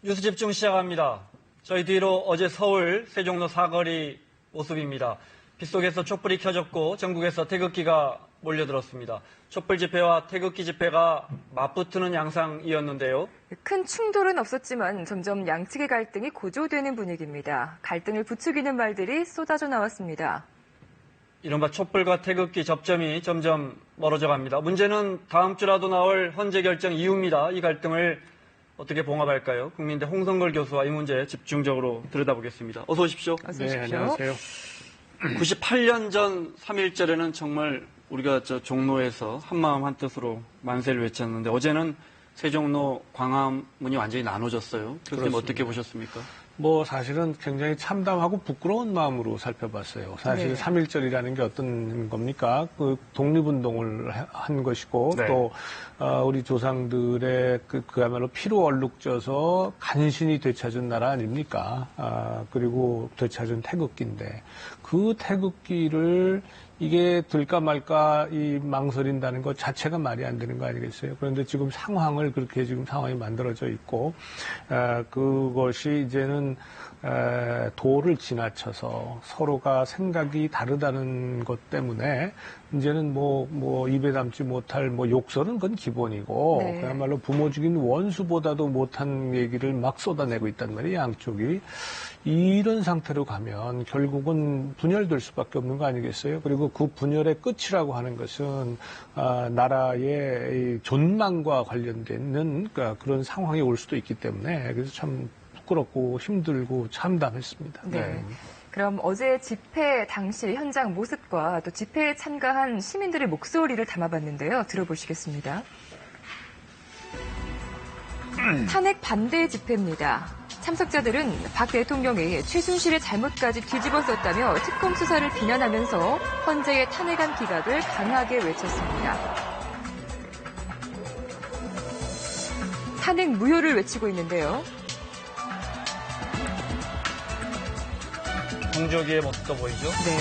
뉴스 집중 시작합니다. 저희 뒤로 어제 서울 세종로 사거리 모습입니다. 빗속에서 촛불이 켜졌고 전국에서 태극기가 몰려들었습니다. 촛불 집회와 태극기 집회가 맞붙는 양상이었는데요. 큰 충돌은 없었지만 점점 양측의 갈등이 고조되는 분위기입니다. 갈등을 부추기는 말들이 쏟아져 나왔습니다. 이른바 촛불과 태극기 접점이 점점 멀어져 갑니다. 문제는 다음 주라도 나올 헌재 결정 이후입니다. 이 갈등을 어떻게 봉합할까요? 국민대 홍성걸 교수와 이 문제 집중적으로 들여다보겠습니다. 어서 오십시오. 어서 오십시오. 네, 안녕하세요. 98년 전 3.1절에는 정말 우리가 종로에서 한마음 한뜻으로 만세를 외쳤는데 어제는 세종로 광화문이 완전히 나눠졌어요. 교수님 어떻게 보셨습니까? 사실은 굉장히 참담하고 부끄러운 마음으로 살펴봤어요. 사실 네. 3.1절이라는 게 어떤 겁니까? 그 독립운동을 한 것이고 네. 또 우리 조상들의 그야말로 피로 얼룩져서 간신히 되찾은 나라 아닙니까? 그리고 되찾은 태극기인데 그 태극기를 이게 들까 말까 이 망설인다는 것 자체가 말이 안 되는 거 아니겠어요? 그런데 지금 상황을 그렇게 지금 상황이 만들어져 있고, 그것이 이제는, 도를 지나쳐서 서로가 생각이 다르다는 것 때문에 이제는 입에 담지 못할 욕설은 그건 기본이고, 네. 그야말로 부모 죽인 원수보다도 못한 얘기를 막 쏟아내고 있단 말이에요, 양쪽이. 이런 상태로 가면 결국은 분열될 수밖에 없는 거 아니겠어요? 그리고 그 분열의 끝이라고 하는 것은 나라의 존망과 관련되는 그런 상황이 올 수도 있기 때문에 그래서 참 부끄럽고 힘들고 참담했습니다. 네. 그럼 어제 집회 당시 현장 모습과 또 집회에 참가한 시민들의 목소리를 담아봤는데요. 들어보시겠습니다. 탄핵 반대 집회입니다. 참석자들은 박 대통령이 최순실의 잘못까지 뒤집어썼다며 특검 수사를 비난하면서 헌재의 탄핵안 기각을 강하게 외쳤습니다. 탄핵 무효를 외치고 있는데요. 공조기의 모습도 보이죠? 네.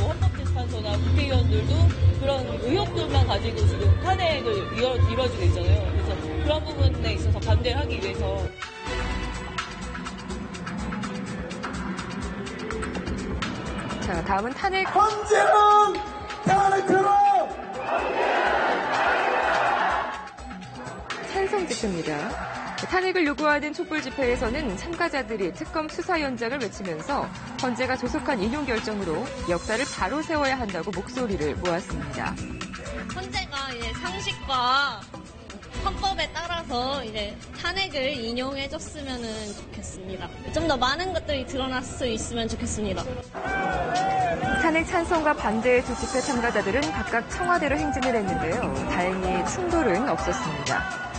헌법재판소나 국회의원들도 그런 의혹들만 가지고 지금 탄핵을 이뤄지고 있잖아요. 그래서 그런 부분에 있어서 반대를 하기 위해서. 자, 다음은 탄핵. 헌재는 탄핵해라! 찬성 집회입니다. 탄핵을 요구하는 촛불 집회에서는 참가자들이 특검 수사 현장을 외치면서 헌재가 조속한 인용 결정으로 역사를 바로 세워야 한다고 목소리를 모았습니다. 헌재가 이제 상식과 헌법에 따라서 이제 탄핵을 인용해줬으면 좋겠습니다. 좀 더 많은 것들이 드러날 수 있으면 좋겠습니다. 탄핵 찬성과 반대의 두 집회 참가자들은 각각 청와대로 행진을 했는데요. 다행히 충돌은 없었습니다.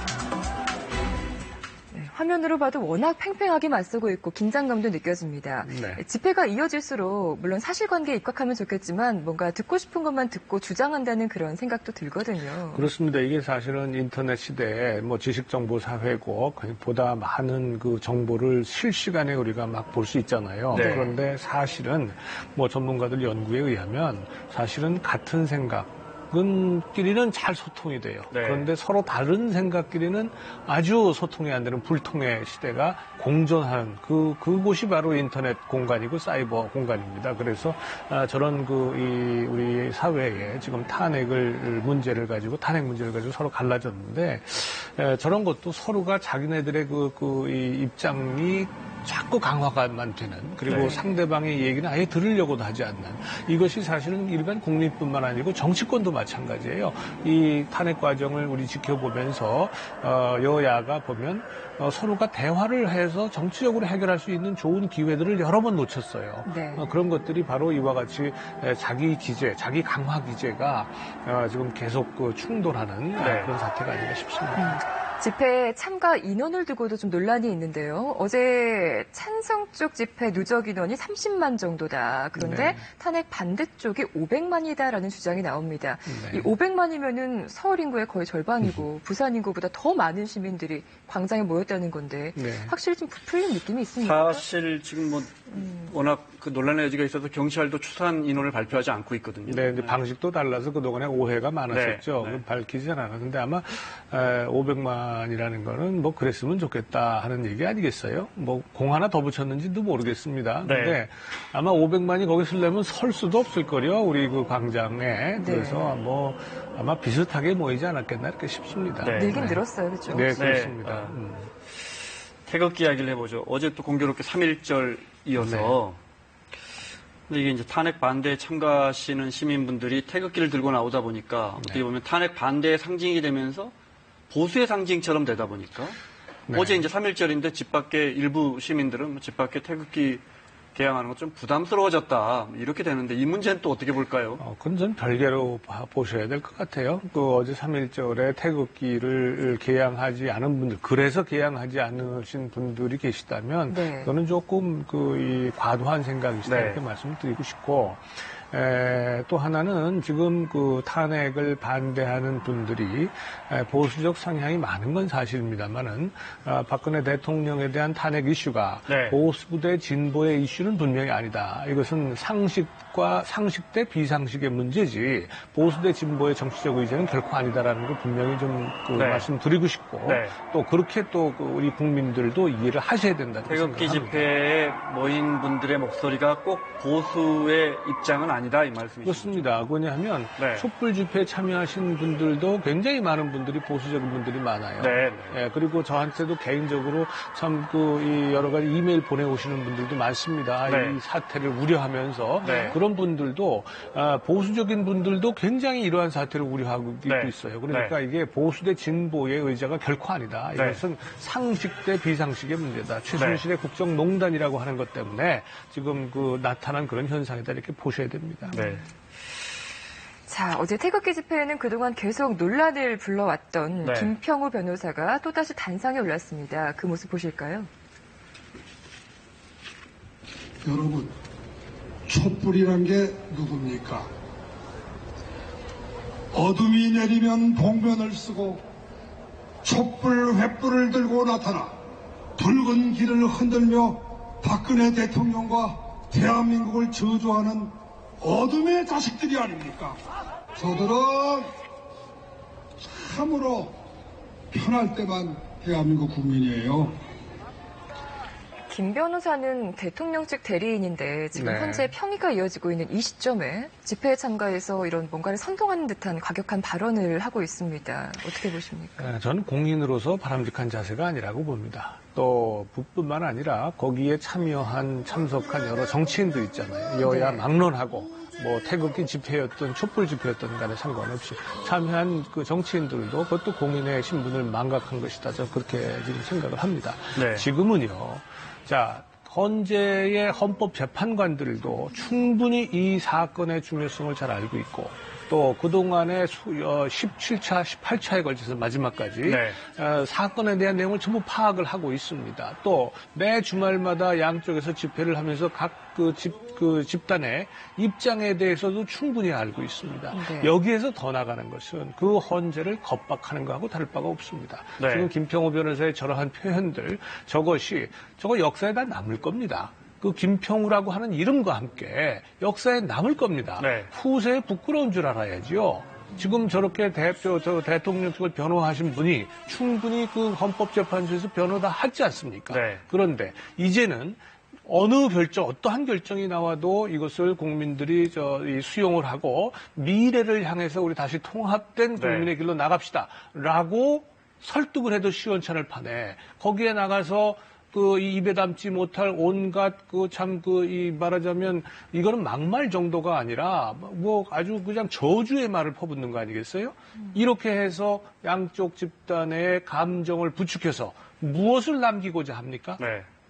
화면으로 봐도 워낙 팽팽하게 맞서고 있고 긴장감도 느껴집니다. 네. 집회가 이어질수록 물론 사실관계에 입각하면 좋겠지만 뭔가 듣고 싶은 것만 듣고 주장한다는 그런 생각도 들거든요. 그렇습니다. 이게 사실은 인터넷 시대에 지식정보사회고 보다 많은 그 정보를 실시간에 우리가 막 볼 수 있잖아요. 네. 그런데 사실은 전문가들 연구에 의하면 사실은 같은 생각은끼리는 잘 소통이 돼요. 네. 그런데 서로 다른 생각끼리는 아주 소통이 안 되는 불통의 시대가 공존하는 그곳이 바로 인터넷 공간이고 사이버 공간입니다. 그래서 저런 우리 사회에 지금 탄핵 문제를 가지고 서로 갈라졌는데 저런 것도 서로가 자기네들의 이 입장이 자꾸 강화가만 되는 그리고 네. 상대방의 얘기는 아예 들으려고도 하지 않는 이것이 사실은 일반 국민뿐만 아니고 정치권도 마찬가지예요. 이 탄핵 과정을 우리 지켜보면서 여야가 보면 서로가 대화를 해서 정치적으로 해결할 수 있는 좋은 기회들을 여러 번 놓쳤어요. 네. 그런 것들이 바로 이와 같이 자기 기재, 자기 강화 기재가 지금 계속 충돌하는 그런 사태가 아닌가 싶습니다. 집회 참가 인원을 두고도 좀 논란이 있는데요. 어제 찬성 쪽 집회 누적 인원이 30만 정도다. 그런데 네. 탄핵 반대 쪽이 500만이다라는 주장이 나옵니다. 네. 이 500만이면은 서울 인구의 거의 절반이고 부산 인구보다 더 많은 시민들이 광장에 모였다는 건데 네. 확실히 좀 부풀린 느낌이 있습니다. 사실 지금 워낙 그 논란의 여지가 있어서 경찰도 추산 인원을 발표하지 않고 있거든요. 네, 근데 방식도 달라서 그동안에 오해가 많았었죠. 네. 밝히지 않았는데 아마 500만 500만이라는 거는 뭐 그랬으면 좋겠다 하는 얘기 아니겠어요? 뭐 공 하나 더 붙였는지도 모르겠습니다. 네. 근데 아마 500만이 거기 쓰려면 설 수도 없을 거요, 우리 그 광장에. 그래서 뭐 아마 비슷하게 모이지 않았겠나 이렇게 싶습니다. 네. 늘긴 늘었어요, 그렇죠? 네, 그렇습니다. 태극기 이야기를 해보죠. 어제 또 공교롭게 3.1절이어서 근데 이게 이제 탄핵 반대에 참가하시는 시민분들이 태극기를 들고 나오다 보니까 어떻게 보면 탄핵 반대의 상징이 되면서 보수의 상징처럼 되다 보니까 어제 이제 3.1절인데 집 밖에 일부 시민들은 집 밖에 태극기 개양하는 것 좀 부담스러워졌다 이렇게 되는데 이 문제는 또 어떻게 볼까요? 그건 좀 별개로 보셔야 될 것 같아요. 그 어제 3.1절에 태극기를 개양하지 않은 분들, 그래서 개양하지 않으신 분들이 계시다면 그거는 조금 이 과도한 생각이시다 이렇게 말씀드리고 싶고 또 하나는 지금 그 탄핵을 반대하는 분들이 보수적 성향이 많은 건 사실입니다만은 박근혜 대통령에 대한 탄핵 이슈가 보수 대 진보의 이슈는 분명히 아니다. 이것은 상식 대 비상식의 문제지 보수 대 진보의 정치적 의제는 결코 아니다라는 걸 분명히 좀 말씀드리고 싶고 또 그렇게 또 우리 국민들도 이해를 하셔야 된다는 태극기 생각합니다. 집회에 모인 분들의 목소리가 꼭 보수의 입장은 아니다 이 말씀이시죠? 그렇습니다. 왜냐하면 촛불 집회에 참여하신 분들도 굉장히 많은 분들이 보수적인 분들이 많아요. 그리고 저한테도 개인적으로 참 이 여러 가지 이메일 보내오시는 분들도 많습니다. 이 사태를 우려하면서 그런 분들도 보수적인 분들도 굉장히 이러한 사태를 우려하고 있어요. 그러니까 이게 보수 대 진보의 의제가 결코 아니다. 이것은 상식 대 비상식의 문제다. 최순실의 국정농단이라고 하는 것 때문에 지금 나타난 그런 현상이다 이렇게 보셔야 됩니다. 자, 어제 태극기 집회에는 그동안 계속 논란을 불러왔던 김평우 변호사가 또다시 단상에 올랐습니다. 그 모습 보실까요? 여러분, 촛불이란 게 누굽니까? 어둠이 내리면 복면을 쓰고 촛불 횃불을 들고 나타나 붉은 길을 흔들며 박근혜 대통령과 대한민국을 저주하는 어둠의 자식들이 아닙니까? 저들은 참으로 편할 때만 대한민국 국민이에요. 김 변호사는 대통령 측 대리인인데 지금 현재 평의가 이어지고 있는 이 시점에 집회에 참가해서 이런 뭔가를 선동하는 듯한 과격한 발언을 하고 있습니다. 어떻게 보십니까? 저는 공인으로서 바람직한 자세가 아니라고 봅니다. 또 뿐만 아니라 거기에 참석한 여러 정치인들 있잖아요. 여야 막론하고 뭐 태극기 집회였든 촛불 집회였든 간에 상관없이 참여한 그 정치인들도 그것도 공인의 신분을 망각한 것이다. 저는 그렇게 지금 생각을 합니다. 지금은요. 자, 현재의 헌법재판관들도 충분히 이 사건의 중요성을 잘 알고 있고 또 그동안에 17차, 18차에 걸쳐서 마지막까지 사건에 대한 내용을 전부 파악을 하고 있습니다. 또 매 주말마다 양쪽에서 집회를 하면서 각 집단의 입장에 대해서도 충분히 알고 있습니다. 여기에서 더 나가는 것은 그 헌재를 겁박하는 것하고 다를 바가 없습니다. 지금 김평우 변호사의 저러한 표현들 저거 역사에 다 남을 겁니다. 그 김평우라고 하는 이름과 함께 역사에 남을 겁니다. 후세에 부끄러운 줄 알아야지요. 지금 저렇게 대통령 측을 변호하신 분이 충분히 그 헌법재판소에서 변호 다 하지 않습니까? 그런데 이제는 어떠한 결정이 나와도 이것을 국민들이 수용을 하고 미래를 향해서 우리 다시 통합된 국민의 길로 나갑시다라고 설득을 해도 시원찮을 판에 거기에 나가서 이 입에 담지 못할 온갖 말하자면 이거는 막말 정도가 아니라 뭐 아주 그냥 저주의 말을 퍼붓는 거 아니겠어요? 이렇게 해서 양쪽 집단의 감정을 부추겨서 무엇을 남기고자 합니까?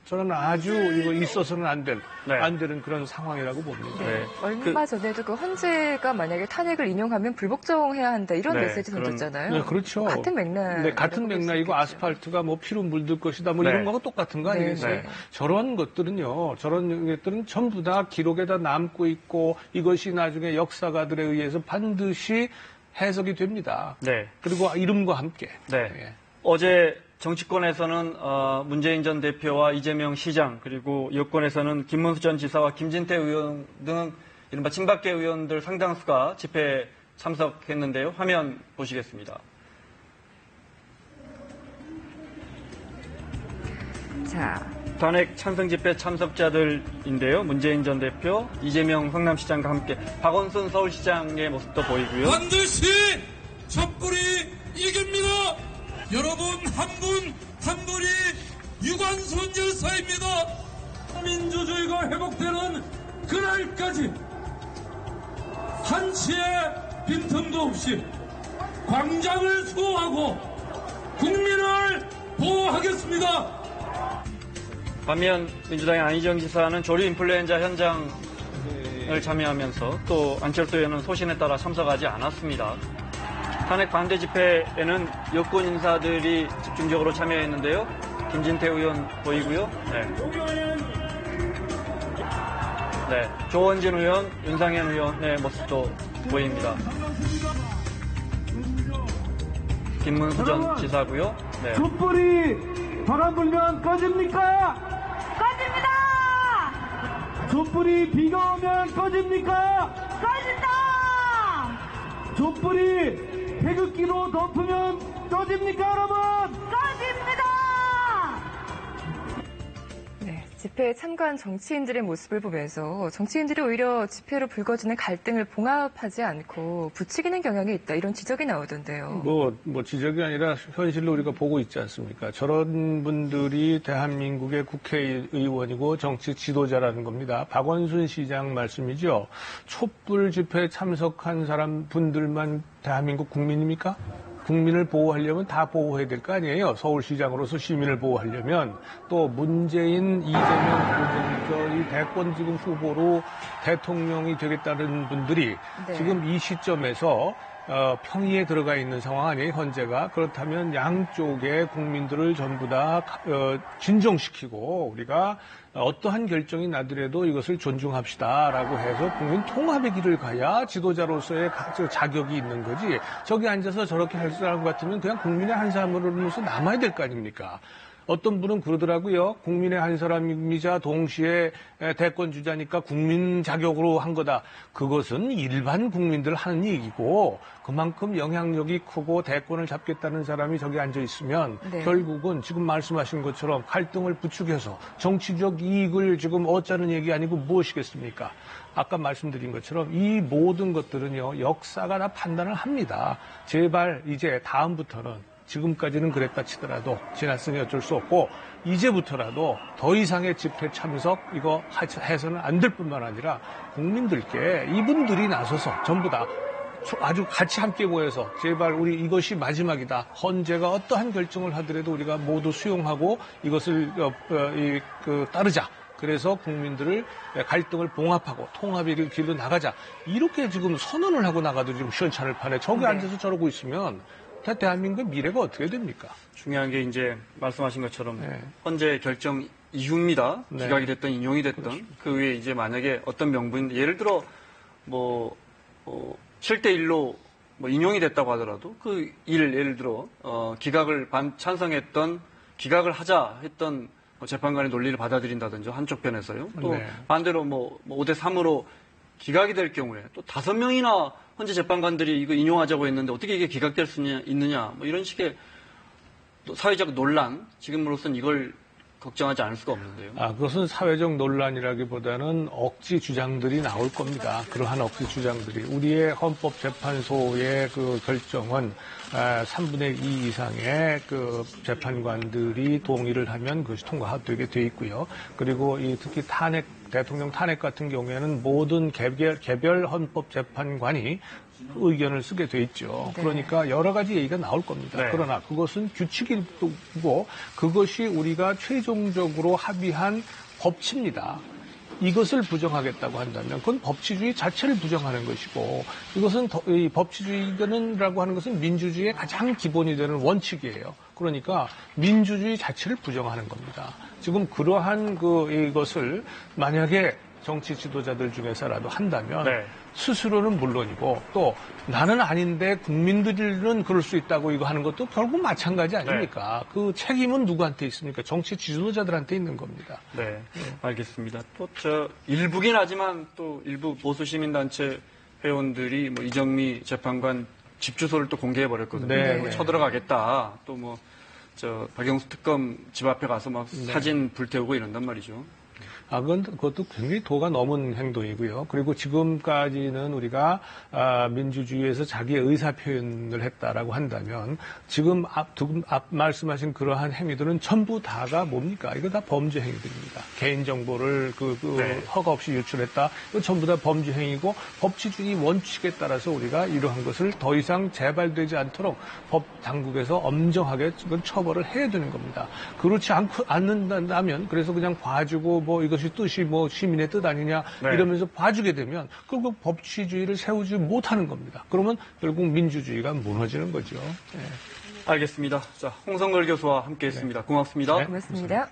저는 아주 이거 있어서는 안 되는 그런 상황이라고 봅니다. 얼마 전에도 그 헌재가 만약에 탄핵을 인용하면 불복종해야 한다 이런 메시지 던졌잖아요. 그렇죠. 같은 맥락. 같은 맥락이고 아스팔트가 뭐 피로 물들 것이다 뭐 이런 거하고 똑같은 거 아니겠어요? 저런 것들은 전부 다 기록에다 남고 있고 이것이 나중에 역사가들에 의해서 반드시 해석이 됩니다. 그리고 이름과 함께. 어제 정치권에서는 문재인 전 대표와 이재명 시장 그리고 여권에서는 김문수 전 지사와 김진태 의원 등 이른바 친박계 의원들 상당수가 집회에 참석했는데요. 화면 보시겠습니다. 자, 탄핵 찬성 집회 참석자들인데요. 문재인 전 대표, 이재명 성남시장과 함께 박원순 서울시장의 모습도 보이고요. 반드시 촛불이 이깁니다. 여러분 한 분 한 분이 유관순 열사입니다. 민주주의가 회복되는 그날까지 한치의 빈틈도 없이 광장을 수호하고 국민을 보호하겠습니다. 반면 민주당의 안희정 지사는 조류 인플루엔자 현장을 참여하면서 또 안철수 의원은 소신에 따라 참석하지 않았습니다. 탄핵 반대 집회에는 여권 인사들이 집중적으로 참여했는데요. 김진태 의원 보이고요. 네, 조원진 의원, 윤상현 의원의 모습도 보입니다. 김문수 전 지사고요. 네. 촛불이 바람 불면 꺼집니까? 꺼집니다! 촛불이 비가 오면 꺼집니까? 꺼진다! 촛불이 태극기로 덮으면 꺼집니까, 여러분? 꺼집니다! 네, 집회에 참가한 정치인들의 모습을 보면서 정치인들이 오히려 집회로 불거지는 갈등을 봉합하지 않고 부추기는 경향이 있다, 이런 지적이 나오던데요. 뭐 지적이 아니라 현실로 우리가 보고 있지 않습니까? 저런 분들이 대한민국의 국회의원이고 정치 지도자라는 겁니다. 박원순 시장 말씀이죠. 촛불 집회에 참석한 사람 분들만 대한민국 국민입니까? 국민을 보호하려면 다 보호해야 될 거 아니에요. 서울시장으로서 시민을 보호하려면. 또 문재인, 이재명 이 대권 지금 후보로 대통령이 되겠다는 분들이 네. 지금 이 시점에서 평의에 들어가 있는 상황 아니에요, 현재가. 그렇다면 양쪽의 국민들을 전부 다 진정시키고 우리가 어떠한 결정이 나더라도 이것을 존중합시다라고 해서 국민 통합의 길을 가야 지도자로서의 자격이 있는 거지. 저기 앉아서 저렇게 할 사람 같으면 그냥 국민의 한 사람으로서 남아야 될 거 아닙니까? 어떤 분은 그러더라고요. 국민의 한 사람이자 동시에 대권 주자니까 국민 자격으로 한 거다. 그것은 일반 국민들 하는 얘기고 그만큼 영향력이 크고 대권을 잡겠다는 사람이 저기 앉아 있으면 네. 결국은 지금 말씀하신 것처럼 갈등을 부추겨서 정치적 이익을 지금 얻자는 얘기 아니고 무엇이겠습니까? 아까 말씀드린 것처럼 이 모든 것들은요, 역사가 다 판단을 합니다. 제발 이제 다음부터는 지금까지는 그랬다 치더라도 지났으니 어쩔 수 없고 이제부터라도 더 이상의 집회 참석 이거 해서는 안 될 뿐만 아니라 국민들께 이분들이 나서서 전부 다 아주 같이 함께 모여서 제발 우리 이것이 마지막이다. 헌재가 어떠한 결정을 하더라도 우리가 모두 수용하고 이것을 따르자. 그래서 국민들을 갈등을 봉합하고 통합의 길로 나가자. 이렇게 지금 선언을 하고 나가도 지금 시원찮을 판에 저기 앉아서 저러고 있으면 대한민국의 미래가 어떻게 됩니까? 중요한 게 이제 말씀하신 것처럼 네. 헌재 결정 이후입니다. 네. 기각이 됐든 인용이 됐든 그렇죠. 그 외에 이제 만약에 어떤 명분, 예를 들어 7대1로 인용이 됐다고 하더라도 그 예를 들어 기각을 찬성했던 기각을 하자 했던 재판관의 논리를 받아들인다든지 한쪽 편에서요. 또 네. 반대로 5대3으로 기각이 될 경우에 또 5명이나 헌재 재판관들이 이거 인용하자고 했는데 어떻게 이게 기각될 수 있느냐 이런 식의 또 사회적 논란, 지금으로서는 이걸 걱정하지 않을 수가 없는데요. 그것은 사회적 논란이라기보다는 억지 주장들이 나올 겁니다. 그러한 억지 주장들이. 우리의 헌법재판소의 그 결정은 3분의 2 이상의 그 재판관들이 동의를 하면 그것이 통과되게 돼 있고요. 그리고 특히 대통령 탄핵 같은 경우에는 모든 개별 헌법재판관이 의견을 쓰게 돼 있죠. 네. 그러니까 여러 가지 얘기가 나올 겁니다. 네. 그러나 그것은 규칙이고 그것이 우리가 최종적으로 합의한 법치입니다. 이것을 부정하겠다고 한다면 그건 법치주의 자체를 부정하는 것이고 이것은 이 법치주의라고 하는 것은 민주주의의 가장 기본이 되는 원칙이에요. 그러니까 민주주의 자체를 부정하는 겁니다. 지금 그러한 이것을 만약에 정치 지도자들 중에서라도 한다면 네. 스스로는 물론이고 또 나는 아닌데 국민들은 그럴 수 있다고 이거 하는 것도 결국 마찬가지 아닙니까? 그 책임은 누구한테 있습니까? 정치 지도자들한테 있는 겁니다. 네, 알겠습니다. 또 일부긴 하지만 또 일부 보수 시민단체 회원들이 이정미 재판관 집 주소를 또 공개해 버렸거든요. 네. 쳐들어가겠다. 또 박영수 특검 집 앞에 가서 막 사진 불태우고 이런단 말이죠. 그것도 굉장히 도가 넘은 행동이고요. 그리고 지금까지는 우리가 민주주의에서 자기의 의사 표현을 했다라고 한다면 지금 앞 말씀하신 그러한 행위들은 전부 다가 뭡니까? 이거 다 범죄 행위들입니다. 개인 정보를 허가 없이 유출했다. 이거 전부 다 범죄 행위고 법치주의 원칙에 따라서 우리가 이러한 것을 더 이상 재발되지 않도록 법 당국에서 엄정하게 처벌을 해야 되는 겁니다. 그렇지 않는다면 그래서 그냥 봐주고 이것이 뜻이 시민의 뜻 아니냐 이러면서 봐주게 되면 결국 법치주의를 세우지 못하는 겁니다. 그러면 결국 민주주의가 무너지는 거죠. 알겠습니다. 자, 홍성걸 교수와 함께했습니다. 고맙습니다. 고맙습니다.